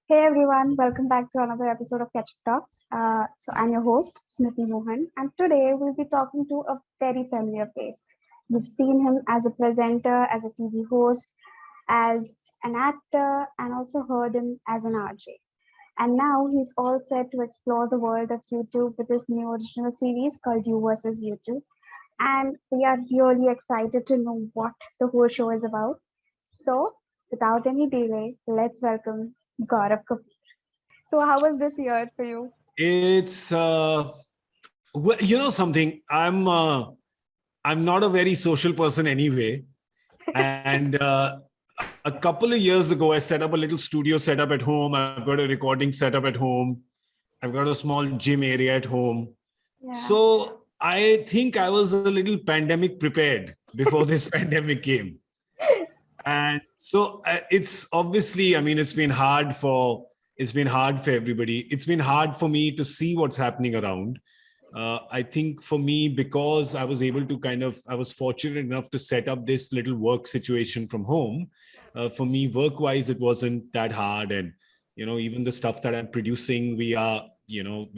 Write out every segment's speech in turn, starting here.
Hey everyone, welcome back to another episode of Ketchup Talks. I'm your host, Smriti Mohan, and today we'll be talking to a very familiar face. You've seen him as a presenter, as a TV host, as an actor, and also heard him as an RJ. And now he's all set to explore the world of YouTube with his new original series called You versus YouTube. And we are really excited to know what the whole show is about. So, without any delay, let's welcome Gaurav Kapur. So, how was this year for you? It's well, you know something. I'm not a very social person anyway, and a couple of years ago, I set up a little studio setup at home. I've got a recording setup at home. I've got a small gym area at home. Yeah, So I think I was a little pandemic prepared before this pandemic came. And so it's obviously, I mean, it's been hard for everybody. It's been hard for me to see what's happening around. I think for me, because I was fortunate enough to set up this little work situation from home. For me, work wise, it wasn't that hard. And, even the stuff that I'm producing, we're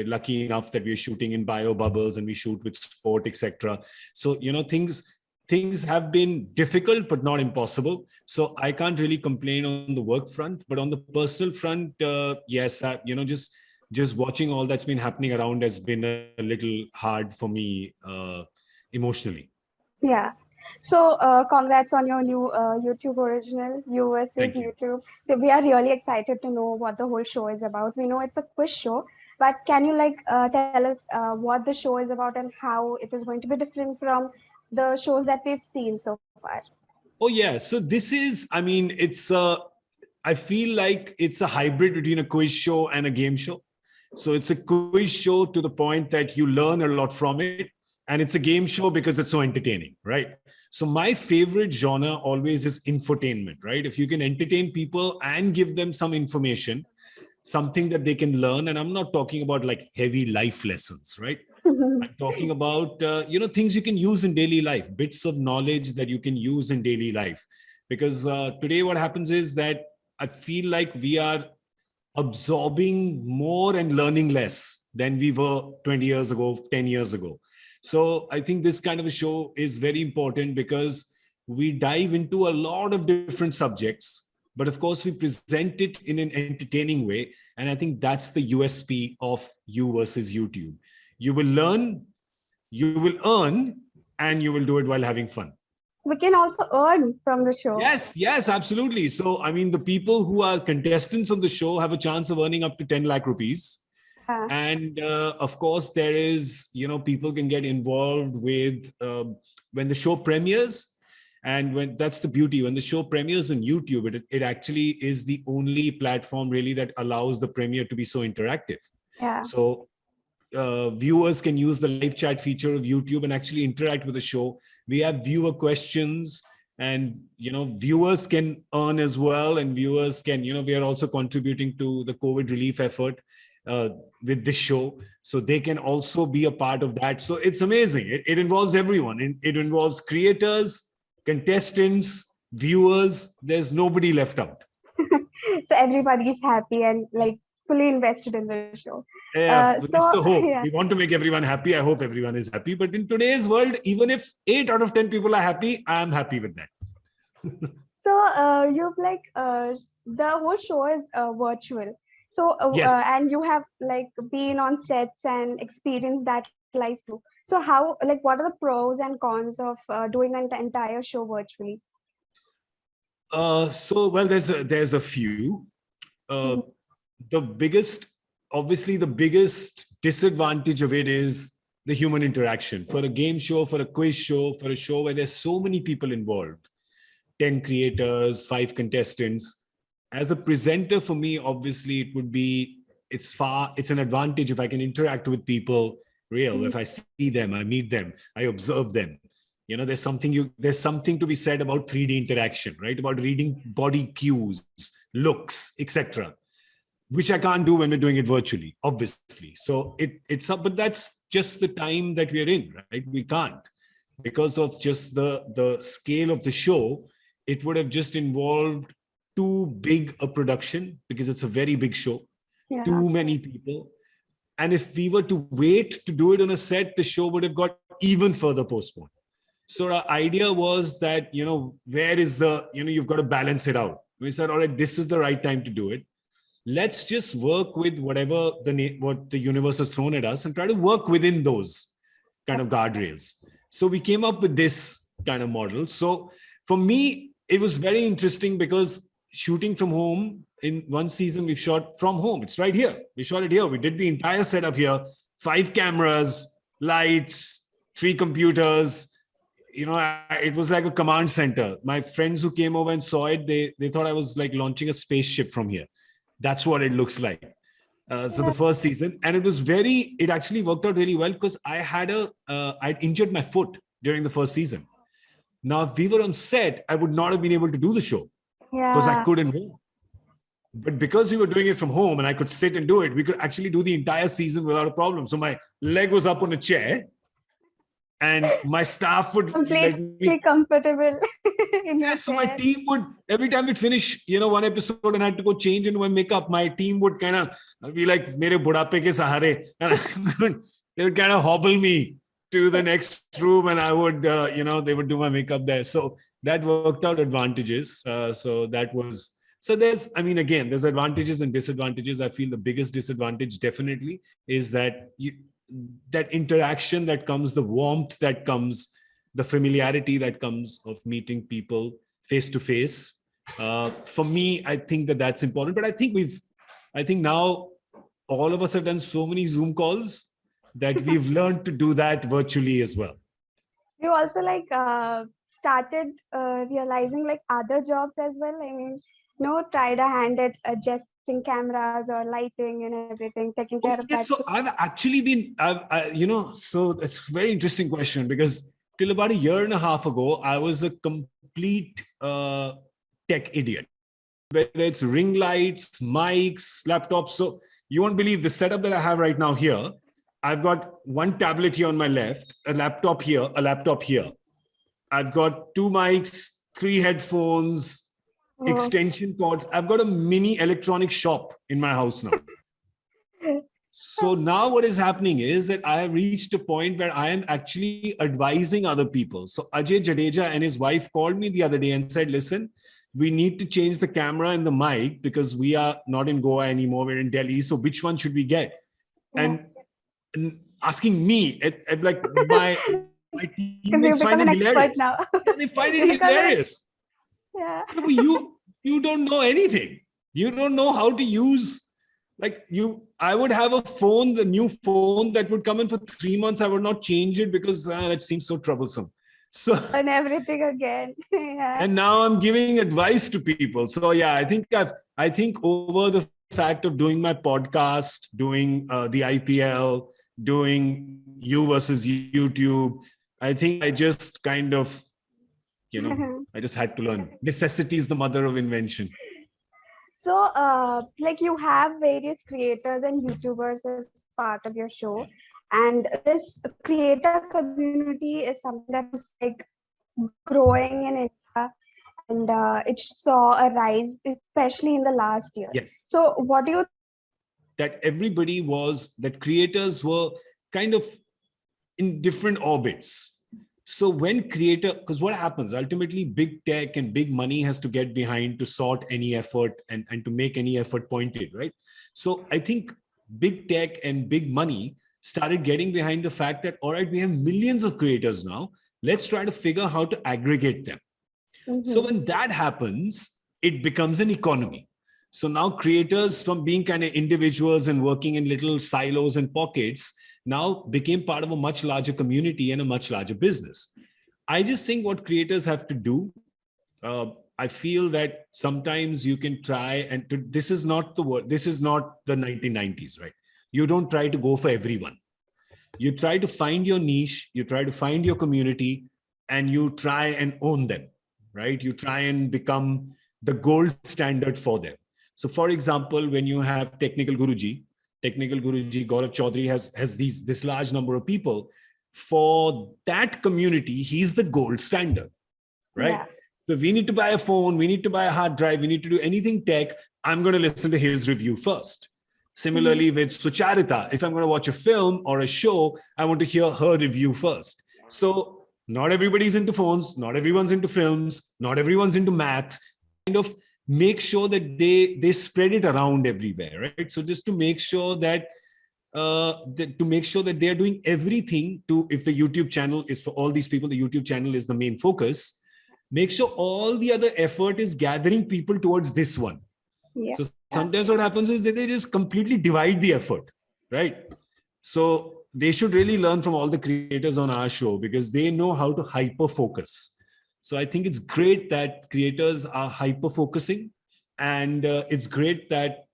lucky enough that we're shooting in bio bubbles and we shoot with sport, etc. So, things have been difficult but not impossible, so I can't really complain on the work front. But on the personal front, yes, just watching all that's been happening around has been a little hard for me emotionally. yeah. So, congrats on your new YouTube original, You versus Thank you. YouTube. So, we are really excited to know what the whole show is about. We know it's a quiz show, but can you tell us what the show is about and how it is going to be different from the shows that we've seen so far? Oh yeah, so this is, I mean, I feel like it's a hybrid between a quiz show and a game show. So it's a quiz show to the point that you learn a lot from it. And it's a game show because it's so entertaining, right? So my favorite genre always is infotainment, right? If you can entertain people and give them some information, something that they can learn. And I'm not talking about like heavy life lessons, right? I'm talking about things you can use in daily life, bits of knowledge that you can use in daily life. Because today what happens is that I feel like we are absorbing more and learning less than we were 20 years ago, 10 years ago. So I think this kind of a show is very important because we dive into a lot of different subjects, but of course we present it in an entertaining way. And I think that's the USP of You versus YouTube. You will learn, you will earn, and you will do it while having fun. We can also earn from the show. Yes, absolutely. So, I mean, the people who are contestants on the show have a chance of earning up to 10 lakh rupees. Yeah. And of course, there is, people can get involved with when the show premieres. And when that's the beauty, when the show premieres on YouTube, it actually is the only platform really that allows the premiere to be so interactive. Yeah. So viewers can use the live chat feature of YouTube and actually interact with the show. We have viewer questions, and viewers can earn as well, and viewers can, we are also contributing to the COVID relief effort uh, with this show, so they can also be a part of that. So it's amazing. It involves everyone. It involves creators, contestants, viewers. There's nobody left out. So everybody is happy and like fully invested in the show. Yeah, that's the hope. Yeah. We want to make everyone happy. I hope everyone is happy. But in today's world, even if 8 out of 10 people are happy, I'm happy with that. So you've the whole show is virtual. So Yes. and you have like been on sets and experienced that life too. So how what are the pros and cons of doing an entire show virtually? Well, there's a few. Uh, Mhm. the biggest, obviously, the biggest disadvantage of it is the human interaction. For a game show, for a quiz show, for a show where there's so many people involved, 10 creators, 5 contestants. As a presenter, for me, obviously, it's an advantage if I can interact with people real. If I see them, I meet them, I observe them. There's something to be said about 3D interaction, right? About reading body cues, looks, etc., which I can't do when we're doing it virtually, obviously. So it's up, but that's just the time that we're in, right? We can't, because of just the scale of the show. It would have just involved too big a production because it's a very big show, Yeah. too many people. And if we were to wait to do it on a set, the show would have got even further postponed. So our idea was that, where is the, you've got to balance it out. We said, all right, this is the right time to do it. Let's just work with whatever what the universe has thrown at us and try to work within those kind of guardrails. So we came up with this kind of model. So for me, it was very interesting because shooting from home, in one season, we've shot from home. It's right here. We shot it here. We did the entire setup here, 5 cameras, lights, 3 computers. It was like a command center. My friends who came over and saw it, they thought I was like launching a spaceship from here. That's what it looks like. So the first season, and it actually worked out really well because I'd injured my foot during the first season. Now, if we were on set, I would not have been able to do the show because I couldn't walk. But because we were doing it from home and I could sit and do it, we could actually do the entire season without a problem. So my leg was up on a chair and my staff would completely comfortable in your so my team would, every time we'd finish, one episode and I had to go change into my makeup, my team would kind of be like, mere budape ke sahare. And they would kind of hobble me to the next room and I would, they would do my makeup there. So that worked out advantages. So there's advantages and disadvantages. I feel the biggest disadvantage definitely is that that interaction that comes, the warmth that comes, the familiarity that comes of meeting people face to face. For me, I think that's important. But I think now all of us have done so many Zoom calls that we've learned to do that virtually as well. You also started realizing other jobs as well. I mean, tried a hand at adjusting cameras or lighting and everything, taking care of that. So I've actually been, so it's a very interesting question because till about a year and a half ago, I was a complete tech idiot. Whether it's ring lights, mics, laptops. So you won't believe the setup that I have right now here. I've got one tablet here on my left, a laptop here, a laptop here. I've got 2 mics, 3 headphones, extension cords. I've got a mini electronic shop in my house now. So now what is happening is that I have reached a point where I am actually advising other people. So Ajay Jadeja and his wife called me the other day and said, listen, we need to change the camera and the mic because we are not in Goa anymore. We're in Delhi. So which one should we get? And asking me, like my teammates find it hilarious. Now. They find it hilarious. Yeah. You don't know anything. You don't know how to use, I would have a phone, the new phone that would come in for 3 months. I would not change it because it seems so troublesome. So and everything again. Yeah. And now I'm giving advice to people. So yeah, I think over the fact of doing my podcast, doing the IPL, doing you versus YouTube, I think I just kind of, I just had to learn. Necessity is the mother of invention. So, you have various creators and YouTubers as part of your show, and this creator community is something that is growing in India, and it saw a rise, especially in the last year. Yes. So, what do you? That creators were kind of in different orbits. So because what happens ultimately, big tech and big money has to get behind to sort any effort and to make any effort pointed, right? So I think big tech and big money started getting behind the fact that, all right, we have millions of creators now. Let's try to figure how to aggregate them. Mm-hmm. So when that happens, it becomes an economy. So now creators, from being kind of individuals and working in little silos and pockets, now became part of a much larger community and a much larger business. I just think what creators have to do, I feel that sometimes you can try this is not the 1990s, right? You don't try to go for everyone. You try to find your niche, you try to find your community, and you try and own them, right? You try and become the gold standard for them. So for example, when you have Technical Guruji, Gaurav Chaudhary has this large number of people. For that community, he's the gold standard, right? Yeah. So we need to buy a phone, we need to buy a hard drive, we need to do anything tech. I'm going to listen to his review first. Similarly with Sucharita, if I'm going to watch a film or a show, I want to hear her review first. So not everybody's into phones, not everyone's into films, not everyone's into math. Kind of make sure that they spread it around everywhere, right? So just to make sure that they are doing everything to, if the YouTube channel is for all these people, the YouTube channel is the main focus. Make sure all the other effort is gathering people towards this one. Yeah. So sometimes what happens is that they just completely divide the effort, right? So they should really learn from all the creators on our show because they know how to hyper focus. So I think it's great that creators are hyper focusing, and it's great that,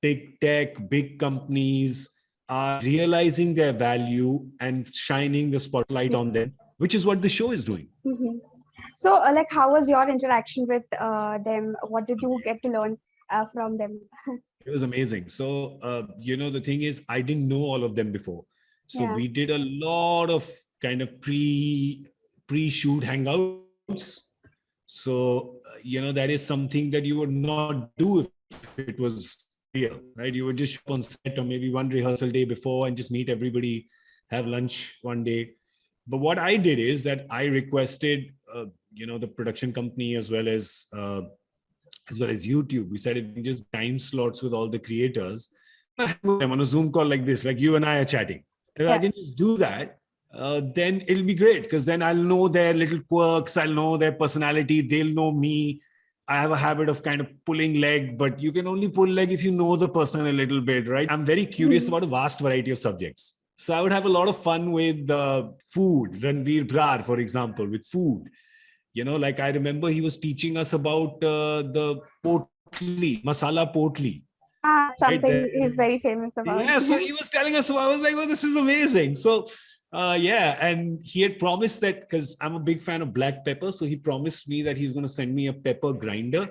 big tech, big companies are realizing their value and shining the spotlight on them, which is what the show is doing. So, like, how was your interaction with them? What did you get to learn from them? It was amazing. So, the thing is, I didn't know all of them before. So Yeah. we did a lot of kind of pre-shoot hangouts. So, that is something that you would not do if it was real, right? You would just show up on set or maybe one rehearsal day before and just meet everybody, have lunch one day. But what I did is that I requested, the production company as well as YouTube. We said if we just time slots with all the creators, I'm on a Zoom call like this, like you and I are chatting. If I can just do that, then it'll be great because then I'll know their little quirks, I'll know their personality, they'll know me. I have a habit of kind of pulling leg, but you can only pull leg if you know the person a little bit, right? I'm very curious about a vast variety of subjects. So I would have a lot of fun with food, Ranveer Brar, for example, with food. Like I remember he was teaching us about the potli, masala potli. Something he's very famous about. Yeah, so he was telling us, I was like, oh, this is amazing. So, and he had promised that, because I'm a big fan of black pepper, so he promised me that he's going to send me a pepper grinder,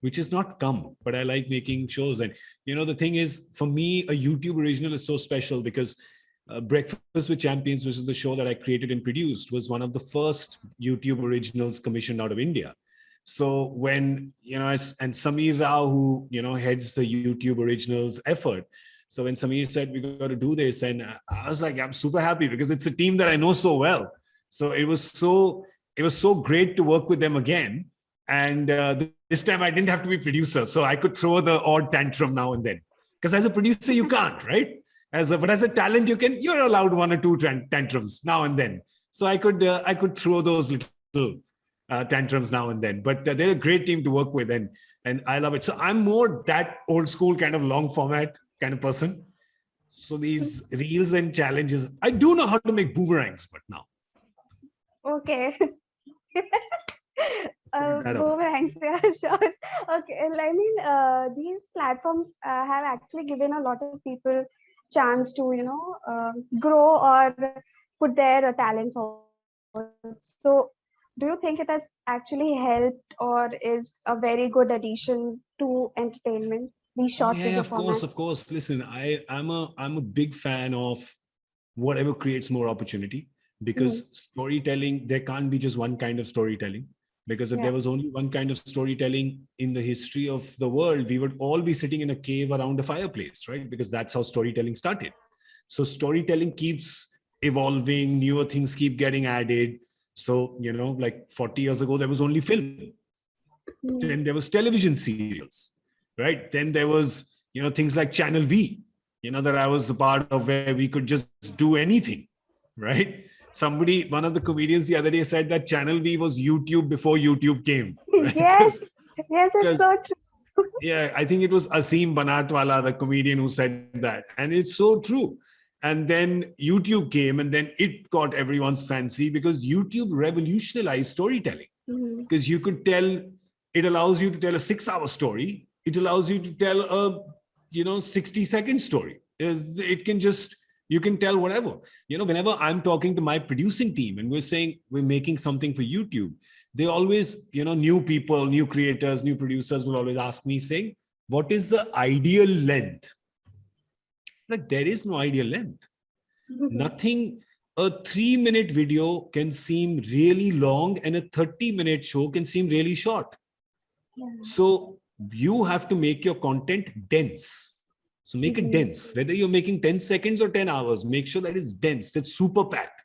which is not come, but I like making shows. And, the thing is, for me, a YouTube original is so special because Breakfast with Champions, which is the show that I created and produced, was one of the first YouTube originals commissioned out of India. So when, and Samir Rao, who, heads the YouTube originals effort. So when Samir said, we got to do this, and I was like, I'm super happy because it's a team that I know so well. So it was so great to work with them again. And this time I didn't have to be producer. So I could throw the odd tantrum now and then. Because as a producer, you can't, right? But as a talent, you're allowed one or two tantrums now and then. So I could throw those little tantrums now and then, but they're a great team to work with, and I love it. So I'm more that old school kind of long format kind of person. So these reels and challenges, I do know how to make boomerangs, but now. Okay. Boomerangs, yeah, sure. Okay, I mean, these platforms have actually given a lot of people chance to, grow or put their talent forward. So, do you think it has actually helped or is a very good addition to entertainment? These short Oh video yeah, of course, formats. of course. Listen, I'm a big fan of whatever creates more opportunity, because storytelling, there can't be just one kind of storytelling. Because if there was only one kind of storytelling in the history of the world, we would all be sitting in a cave around a fireplace, right? Because that's how storytelling started. So storytelling keeps evolving, newer things keep getting added. So, like 40 years ago, there was only film. Then there was television serials, right? Then there was, things like Channel V, that I was a part of, where we could just do anything, right? One of the comedians the other day said that Channel V was YouTube before YouTube came. Right? Yes, it's so true. Yeah, I think it was Asim Banatwala, the comedian, who said that. And it's so true. And then YouTube came, and then it got everyone's fancy because YouTube revolutionized storytelling. Because it allows you to tell a 6-hour story. It allows you to tell a, 60-second story. You can tell whatever. Whenever I'm talking to my producing team and we're saying we're making something for YouTube, they always, new people, new creators, new producers will always ask me saying, what is the ideal length? Like, there is no ideal length. Nothing a 3-minute video can seem really long and a 30-minute show can seem really short. Yeah. So you have to make your content dense. So make it dense. Whether you're making 10 seconds or 10 hours, make sure that it's dense, it's super packed.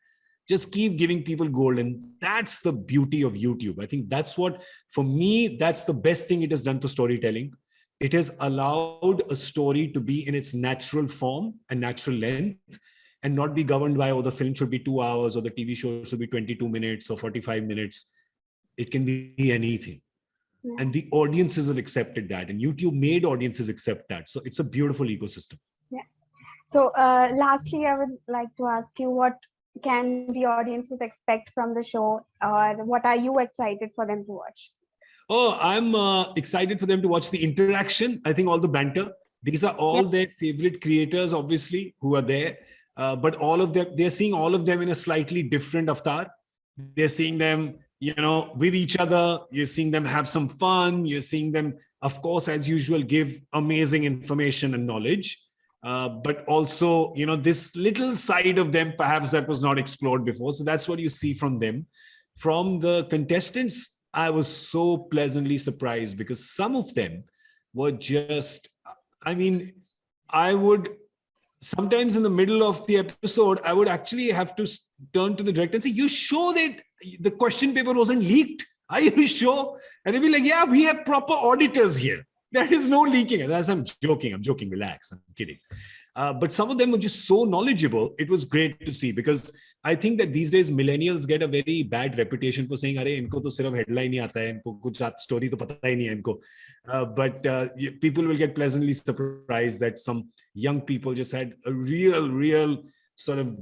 Just keep giving people gold. And that's the beauty of YouTube. I think that's what, for me, that's the best thing it has done for storytelling. It has allowed a story to be in its natural form and natural length and not be governed by, oh, the film should be 2 hours or the TV show should be 22 minutes or 45 minutes. It can be anything. Yeah. And the audiences have accepted that. And YouTube made audiences accept that. So it's a beautiful ecosystem. Yeah. So lastly, I would like to ask you, what can the audiences expect from the show, or what are you excited for them to watch? Oh, I'm excited for them to watch the interaction. I think all the banter. These are all their favorite creators, obviously, who are there. But all of them, they're seeing all of them in a slightly different avatar. They're seeing them, with each other. You're seeing them have some fun. You're seeing them, of course, as usual, give amazing information and knowledge. But also, this little side of them, perhaps that was not explored before. So that's what you see from them. From the contestants, I was so pleasantly surprised because some of them were just, I would sometimes in the middle of the episode, I would actually have to turn to the director and say, you sure that the question paper wasn't leaked? Are you sure? And they'd be like, yeah, we have proper auditors here. There is no leaking. As I'm joking, relax, I'm kidding. But some of them were just so knowledgeable. It was great to see, because I think that these days millennials get a very bad reputation for saying, "Arey, inko to sirf headline hi aata hai, inko kuch story to pata hi nahi hai inko." But people will get pleasantly surprised that some young people just had a real sort of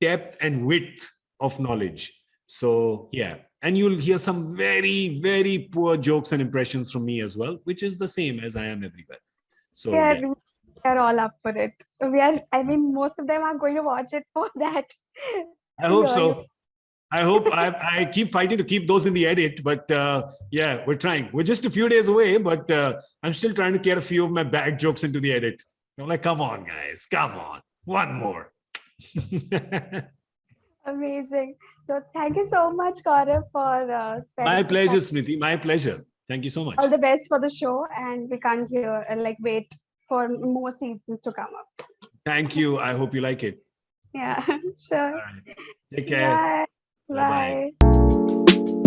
depth and width of knowledge. So yeah, and you'll hear some very poor jokes and impressions from me as well, which is the same as I am everywhere. So Yeah, yeah. we are all up for it. Most of them are going to watch it for that. I hope so. I hope I keep fighting to keep those in the edit, but yeah, we're trying. We're just a few days away, but I'm still trying to get a few of my bad jokes into the edit. I'm like, come on, guys, come on, one more. Amazing. So thank you so much, Gaurav, for My spending this pleasure, time. Smriti. My pleasure. Thank you so much. All the best for the show, and we can't wait for more seasons to come up. Thank you. I hope you like it. Yeah, sure. All right. Take care. Bye. Bye bye. Bye.